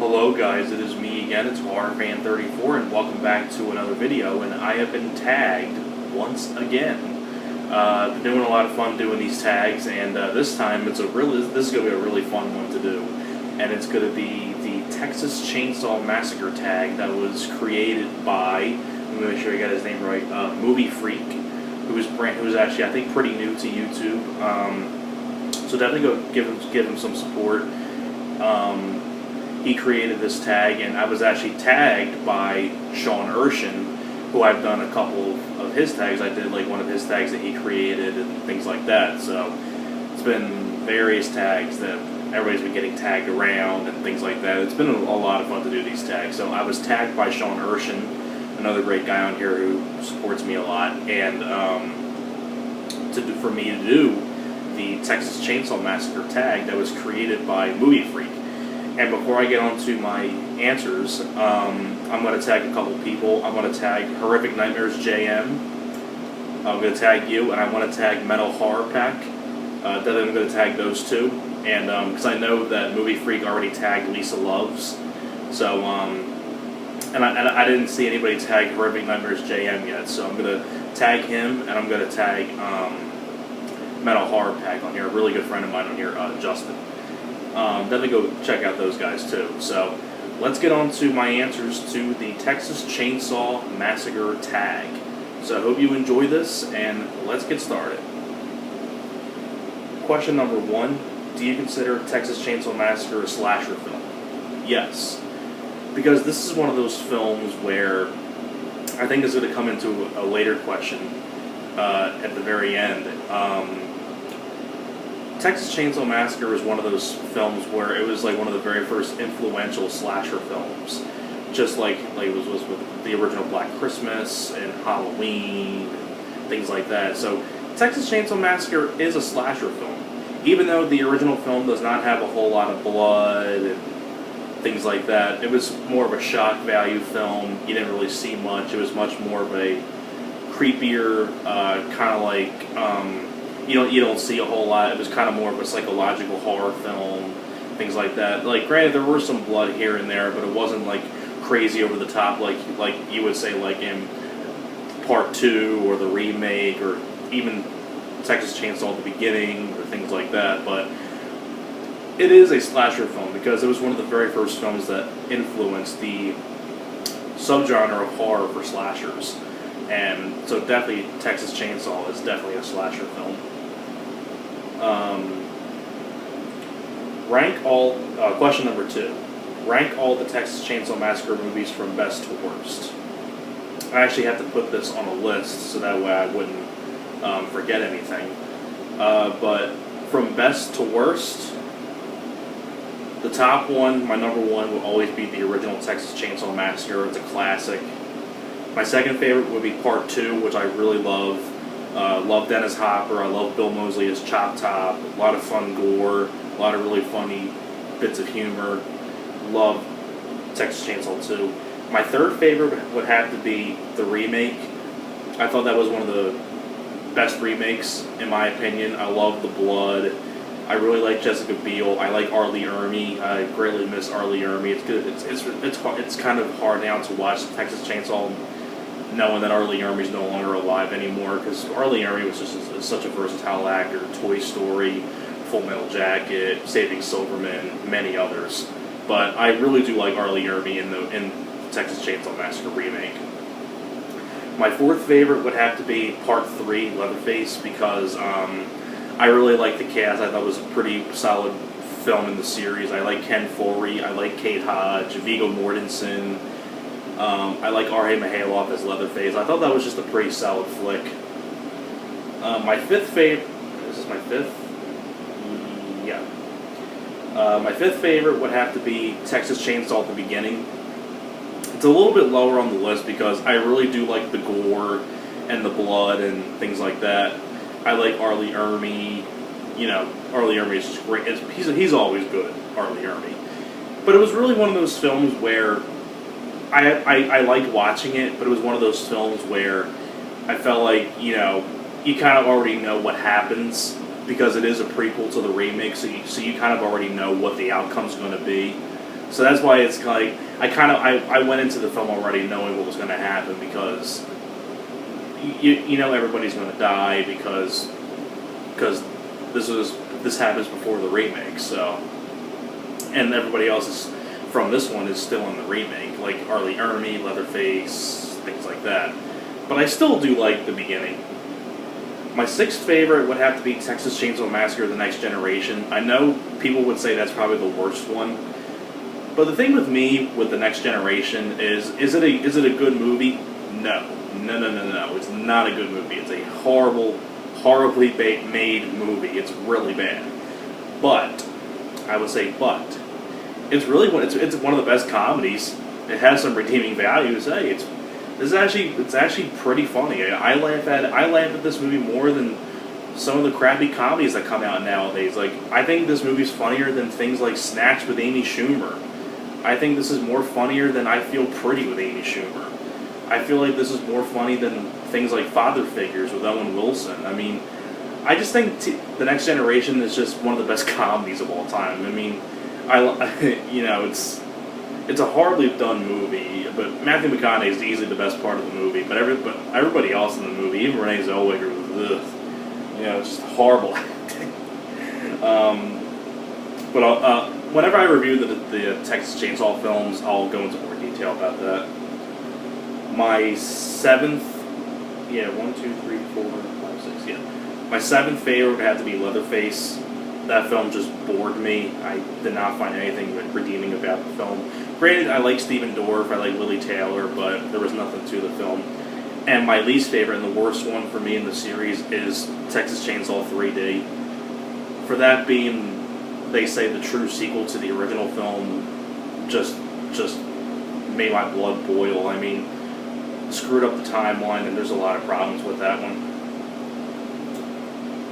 Hello guys, it is me again, it's HorrorFan34, and welcome back to another video, and I have been tagged once again. Been doing a lot of fun doing these tags, and this time this is going to be a really fun one to do. And it's going to be the Texas Chainsaw Massacre tag that was created by, I'm going to make sure I got his name right, Movie Freak, who's actually, I think, pretty new to YouTube. So definitely go give him some support. He created this tag, and I was actually tagged by Sean Erschen, who I've done a couple of his tags. I did like one of his tags that he created and things like that. So it's been various tags that everybody's been getting tagged around and things like that. It's been a lot of fun to do these tags. So I was tagged by Sean Erschen, another great guy on here who supports me a lot, and for me to do the Texas Chainsaw Massacre tag that was created by Movie Freak. And before I get on to my answers, I'm going to tag a couple people. I'm going to tag Horrific Nightmares JM. I'm going to tag you, and I want to tag Metal Horror Pack. Then I'm going to tag those two. And because I know that Movie Freak already tagged Lisa Loves. So, and I didn't see anybody tag Horrific Nightmares JM yet. So I'm going to tag him, and I'm going to tag Metal Horror Pack on here. A really good friend of mine on here, Justin. Definitely go check out those guys too. So let's get on to my answers to the Texas Chainsaw Massacre tag. So I hope you enjoy this, and let's get started. Question number 1, do you consider Texas Chainsaw Massacre a slasher film? Yes, because this is one of those films where I think it's going to come into a later question at the very end. Texas Chainsaw Massacre is one of those films where it was like one of the very first influential slasher films, just like it was with the original Black Christmas and Halloween and things like that. So Texas Chainsaw Massacre is a slasher film, even though the original film does not have a whole lot of blood and things like that. It was more of a shock value film. You didn't really see much. It was much more of a creepier, kind of like you don't see a whole lot. It was kind of more of a psychological horror film, things like that. Like, granted, there were some blood here and there, but it wasn't like crazy over the top, like you would say, like in Part 2 or the remake, or even Texas Chainsaw at the beginning, or things like that. But it is a slasher film because it was one of the very first films that influenced the subgenre of horror for slashers. And so definitely Texas Chainsaw is definitely a slasher film. Question number 2. Rank all the Texas Chainsaw Massacre movies from best to worst. I actually have to put this on a list so that way I wouldn't forget anything. But from best to worst, the top one, my number 1, will always be the original Texas Chainsaw Massacre. It's a classic. My second favorite would be Part 2, which I really love. Love Dennis Hopper. I love Bill Moseley as Chop Top. A lot of fun gore. A lot of really funny bits of humor. Love Texas Chainsaw 2. My third favorite would have to be the remake. I thought that was one of the best remakes, in my opinion. I love the blood. I really like Jessica Biel. I like R. Lee Ermey. I greatly miss R. Lee Ermey. It's good. It's kind of hard now to watch Texas Chainsaw, knowing that R. Lee Ermey's no longer alive anymore, because R. Lee Ermey was just such a versatile actor. Toy Story, Full Metal Jacket, Saving Silverman, many others. But I really do like R. Lee Ermey in Texas Chainsaw Massacre remake. My fourth favorite would have to be Part 3, Leatherface, because I really like the cast. I thought it was a pretty solid film in the series. I like Ken Foree. I like Kate Hodge, Viggo Mortensen. I like R.A. Mihailoff as Leatherface. I thought that was just a pretty solid flick. My fifth favorite... Is this my fifth? Yeah. My fifth favorite would have to be Texas Chainsaw at the beginning. It's a little bit lower on the list because I really do like the gore and the blood and things like that. I like R. Lee Ermey. You know, R. Lee Ermey is just great. He's always good, R. Lee Ermey. But it was really one of those films where I liked watching it, but it was one of those films where I felt like, you know, you kind of already know what happens because it is a prequel to the remake, so you kind of already know what the outcome's going to be. So that's why it's like I went into the film already knowing what was going to happen, because you know everybody's going to die because this happens before the remake. So, and everybody else is from this one is still in the remake, like Arlie Ermy, Leatherface, things like that. But I still do like the beginning. My sixth favorite would have to be Texas Chainsaw Massacre: The Next Generation. I know people would say that's probably the worst one, but the thing with me with The Next Generation is it a good movie? No. It's not a good movie. It's a horribly made movie. It's really bad. But I would say, it's really it's one of the best comedies. It has some redeeming values. Hey, it's actually pretty funny. I laugh at this movie more than some of the crappy comedies that come out nowadays. Like, I think this movie's funnier than things like Snatch with Amy Schumer. I think this is more funnier than I Feel Pretty with Amy Schumer. I feel like this is more funny than things like Father Figures with Owen Wilson. I mean, I just think The Next Generation is just one of the best comedies of all time. I mean, it's a horribly done movie, but Matthew McConaughey is easily the best part of the movie. But everybody else in the movie, even Renee Zellweger, it's just horrible acting. Whenever I review the Texas Chainsaw films, I'll go into more detail about that. My seventh, 1, 2, 3, 4, 5, 6, my seventh favorite would have to be Leatherface. That film just bored me. I did not find anything redeeming about the film. Granted, I like Stephen Dorff, I like Lily Taylor, but there was nothing to the film. And my least favorite and the worst one for me in the series is Texas Chainsaw 3D. For that being, they say, the true sequel to the original film, just made my blood boil. I mean, screwed up the timeline, and there's a lot of problems with that one.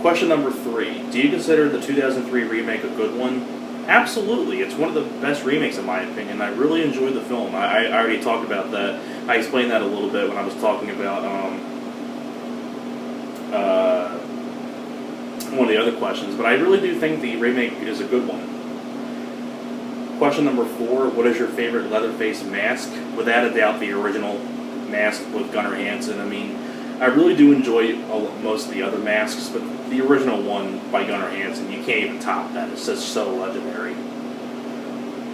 Question number 3. Do you consider the 2003 remake a good one? Absolutely. It's one of the best remakes in my opinion. I really enjoyed the film. I already talked about that. I explained that a little bit when I was talking about one of the other questions, but I really do think the remake is a good one. Question number 4. What is your favorite Leatherface mask? Without a doubt, the original mask with Gunnar Hansen. I mean, I really do enjoy most of the other masks, but the original one by Gunnar Hansen, you can't even top that. It's just so legendary.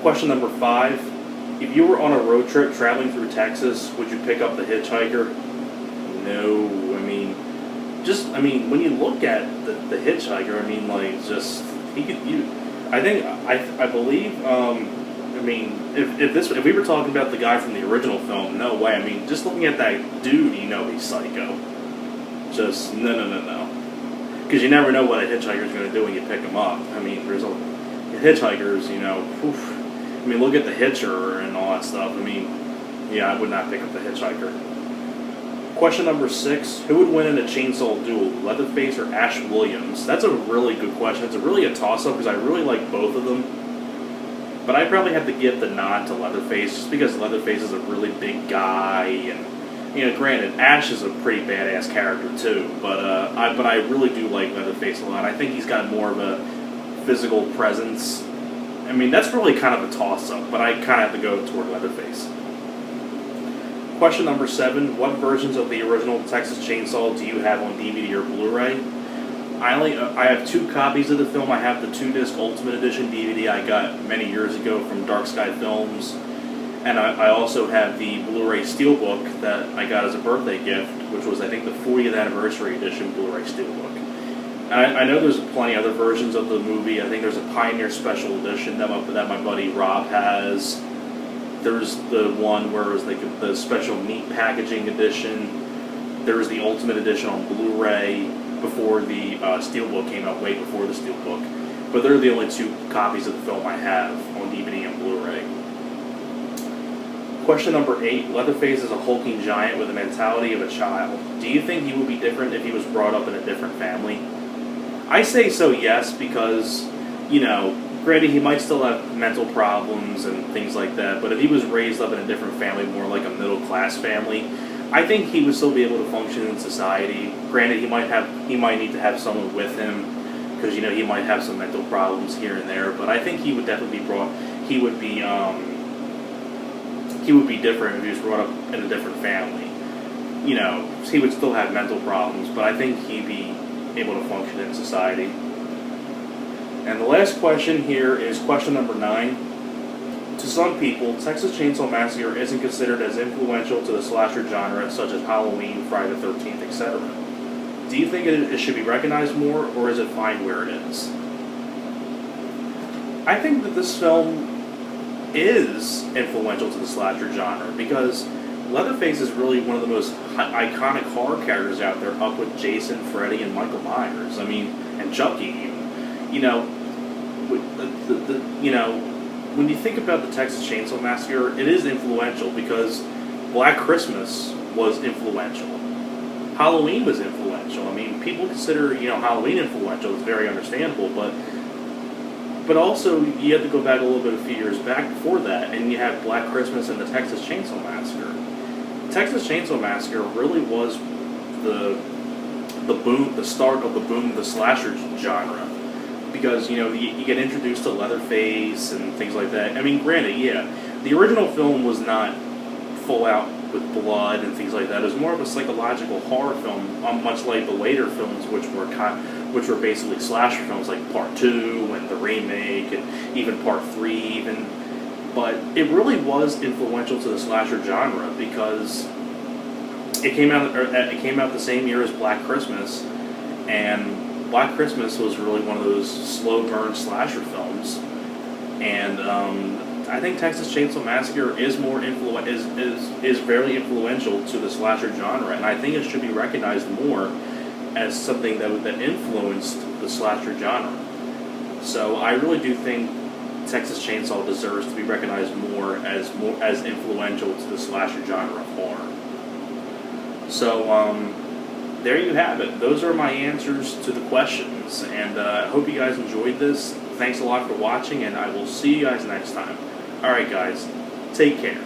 Question number 5. If you were on a road trip traveling through Texas, would you pick up the hitchhiker? No. I mean, when you look at the hitchhiker, I mean, like, just, I believe, if we were talking about the guy from the original film, no way. I mean, just looking at that dude, he's psycho. Just, no. Because you never know what a hitchhiker's going to do when you pick him up. I mean, there's hitchhikers, I mean, look at the Hitcher and all that stuff. I mean, I would not pick up the hitchhiker. Question number 6. Who would win in a chainsaw duel, Leatherface or Ash Williams? That's a really good question. It's really a toss-up because I really like both of them. But I'd probably have to give the nod to Leatherface just because Leatherface is a really big guy, and granted, Ash is a pretty badass character too. But I really do like Leatherface a lot. I think he's got more of a physical presence. I mean, that's really kind of a toss-up, but I kind of have to go toward Leatherface. Question number 7. What versions of the original Texas Chainsaw do you have on DVD or Blu-ray? I have 2 copies of the film. I have the 2-disc Ultimate Edition DVD I got many years ago from Dark Sky Films. And I also have the Blu-ray Steelbook that I got as a birthday gift, which was, I think, the 40th Anniversary Edition Blu-ray Steelbook. And I know there's plenty other versions of the movie. I think there's a Pioneer Special Edition that my buddy Rob has. There's the one where it was like the special meat packaging edition. There was the Ultimate Edition on Blu-ray before the Steelbook came out, way before the Steelbook. But they're the only 2 copies of the film I have on DVD and Blu-ray. Question number 8. Leatherface is a hulking giant with the mentality of a child. Do you think he would be different if he was brought up in a different family? I say so, yes, because, granted, he might still have mental problems and things like that, but if he was raised up in a different family, more like a middle-class family, I think he would still be able to function in society. Granted, he might need to have someone with him, because, he might have some mental problems here and there, but I think he would definitely be he would be different if he was brought up in a different family. You know, he would still have mental problems, but I think he'd be able to function in society. And the last question here is question number 9. To some people, Texas Chainsaw Massacre isn't considered as influential to the slasher genre such as Halloween, Friday the 13th, etc. Do you think it should be recognized more, or is it fine where it is? I think that this film is influential to the slasher genre because Leatherface is really one of the most iconic horror characters out there, up with Jason, Freddy, and Michael Myers. I mean, and Chucky even. You know, when you think about the Texas Chainsaw Massacre, it is influential because Black Christmas was influential. Halloween was influential. I mean, people consider, Halloween influential. It's very understandable, but also you have to go back a little bit, a few years back before that, and you have Black Christmas and the Texas Chainsaw Massacre. The Texas Chainsaw Massacre really was the start of the boom of the slasher genre. Because, you get introduced to Leatherface and things like that. I mean, granted, yeah, the original film was not full out with blood and things like that. It was more of a psychological horror film, much like the later films, which were basically slasher films, like Part 2 and the remake, and even Part 3 even. But it really was influential to the slasher genre because it came out the same year as Black Christmas, and Black Christmas was really one of those slow burn slasher films, and I think Texas Chainsaw Massacre is is very influential to the slasher genre, and I think it should be recognized more as something that influenced the slasher genre. So I really do think Texas Chainsaw deserves to be recognized more as influential to the slasher genre of horror. So there you have it. Those are my answers to the questions, and I hope you guys enjoyed this. Thanks a lot for watching, and I will see you guys next time. Alright guys, take care.